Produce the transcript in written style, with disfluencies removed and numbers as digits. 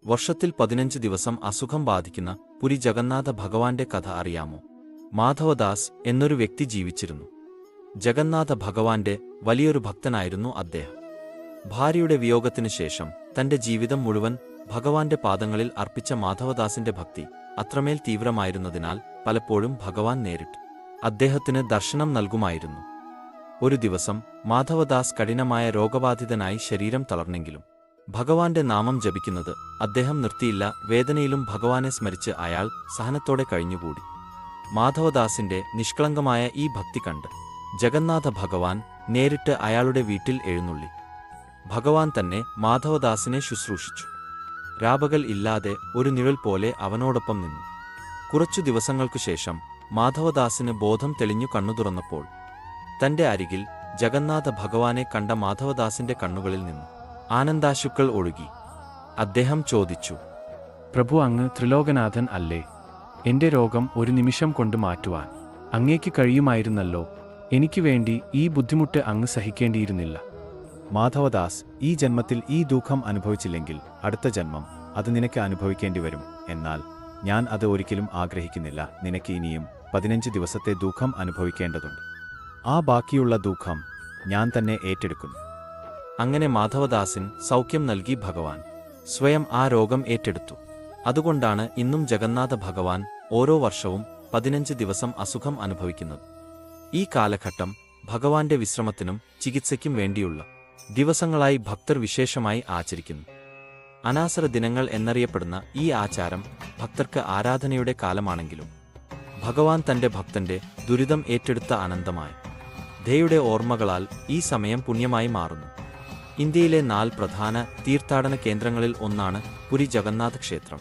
വർഷത്തിൽ 15 ദിവസം അസുഖം ബാധിക്കുന്ന പുരി ജഗന്നാഥ ഭഗവാന്റെ കഥ അറിയാമോ? മാധവദാസ് എന്നൊരു വ്യക്തി ജീവിച്ചിരുന്നു. ജഗന്നാഥ ഭഗവാന്റെ വലിയൊരു ഭക്തനായിരുന്നു അദ്ദേഹം. ഭാര്യയുടെ വിയോഗത്തിനു ശേഷം തന്റെ ജീവിതം മുഴുവൻ ഭഗവാന്റെ പാദങ്ങളിൽ അർപ്പിച്ച മാധവദാസിന്റെ ഭക്തി അത്രമേൽ തീവ്രമായിരുന്നതിനാൽ പലപ്പോഴും ഭഗവാൻ നേരിട്ട് അദ്ദേഹത്തിന് ദർശനം നൽകുമായിരുന്നു. ഒരു ദിവസം മാധവദാസ് കഠിനമായ രോഗബാധിതനായി ശരീരം തളർന്നെങ്കിലും ഭഗവാന്റെ നാമം ജപിക്കുന്നത് അദ്ദേഹം നിർത്തിയില്ല. വേദനയിലും ഭഗവാനെ സ്മരിച്ച് അയാൾ സഹനത്തോടെ കഴിഞ്ഞുകൂടി. മാധവദാസിന്റെ നിഷ്കളങ്കമായ ഈ ഭക്തി കണ്ട് ജഗന്നാഥ ഭഗവാൻ നേരിട്ട് അയാളുടെ വീട്ടിൽ എഴുന്നള്ളി. ഭഗവാൻ തന്നെ മാധവദാസിനെ ശുശ്രൂഷിച്ചു. രാപകൽ ഇല്ലാതെ ഒരു നിഴൽ പോലെ അവനോടൊപ്പം നിന്നു. കുറച്ചു ദിവസങ്ങൾക്കു ശേഷം മാധവദാസിന് ബോധം തെളിഞ്ഞു കണ്ണു തുറന്നപ്പോൾ തന്റെ അരികിൽ ജഗന്നാഥ ഭഗവാനെ കണ്ട മാധവദാസിന്റെ കണ്ണുകളിൽ നിന്നു ആനന്ദാശ്രുക്കൾ ഒഴുകി. അദ്ദേഹം ചോദിച്ചു, പ്രഭു, അങ്ങ് ത്രിലോകനാഥൻ അല്ലേ? എന്റെ രോഗം ഒരു നിമിഷം കൊണ്ട് മാറ്റുവാൻ അങ്ങേക്ക് കഴിയുമായിരുന്നല്ലോ. എനിക്ക് വേണ്ടി ഈ ബുദ്ധിമുട്ട് അങ്ങ് സഹിക്കേണ്ടിയിരുന്നില്ല. മാധവദാസ്, ഈ ജന്മത്തിൽ ഈ ദുഃഖം അനുഭവിച്ചില്ലെങ്കിൽ അടുത്ത ജന്മം അത് നിനക്ക് അനുഭവിക്കേണ്ടി വരും. എന്നാൽ ഞാൻ അത് ഒരിക്കലും ആഗ്രഹിക്കുന്നില്ല. നിനക്ക് ഇനിയും 15 ദിവസത്തെ ദുഃഖം അനുഭവിക്കേണ്ടതുണ്ട്. ആ ബാക്കിയുള്ള ദുഃഖം ഞാൻ തന്നെ ഏറ്റെടുക്കുന്നു. അങ്ങനെ മാധവദാസിന് സൗഖ്യം നൽകി ഭഗവാൻ സ്വയം ആ രോഗം ഏറ്റെടുത്തു. അതുകൊണ്ടാണ് ഇന്നും ജഗന്നാഥ ഭഗവാൻ ഓരോ വർഷവും 15 ദിവസം അസുഖം അനുഭവിക്കുന്നത്. ഈ കാലഘട്ടം ഭഗവാന്റെ വിശ്രമത്തിനും ചികിത്സയ്ക്കും വേണ്ടിയുള്ള ദിവസങ്ങളായി ഭക്തർ വിശേഷമായി ആചരിക്കുന്നു. അനാസര ദിനങ്ങൾ എന്നറിയപ്പെടുന്ന ഈ ആചാരം ഭക്തർക്ക് ആരാധനയുടെ കാലമാണെങ്കിലും ഭഗവാൻ തന്റെ ഭക്തന്റെ ദുരിതം ഏറ്റെടുത്ത അനന്തമായ ദയയുടെ ഓർമ്മകളാൽ ഈ സമയം പുണ്യമായി മാറുന്നു. ഇന്ത്യയിലെ 4 പ്രധാന തീർത്ഥാടന കേന്ദ്രങ്ങളിൽ ഒന്നാണ് പുരി ജഗന്നാഥ ക്ഷേത്രം.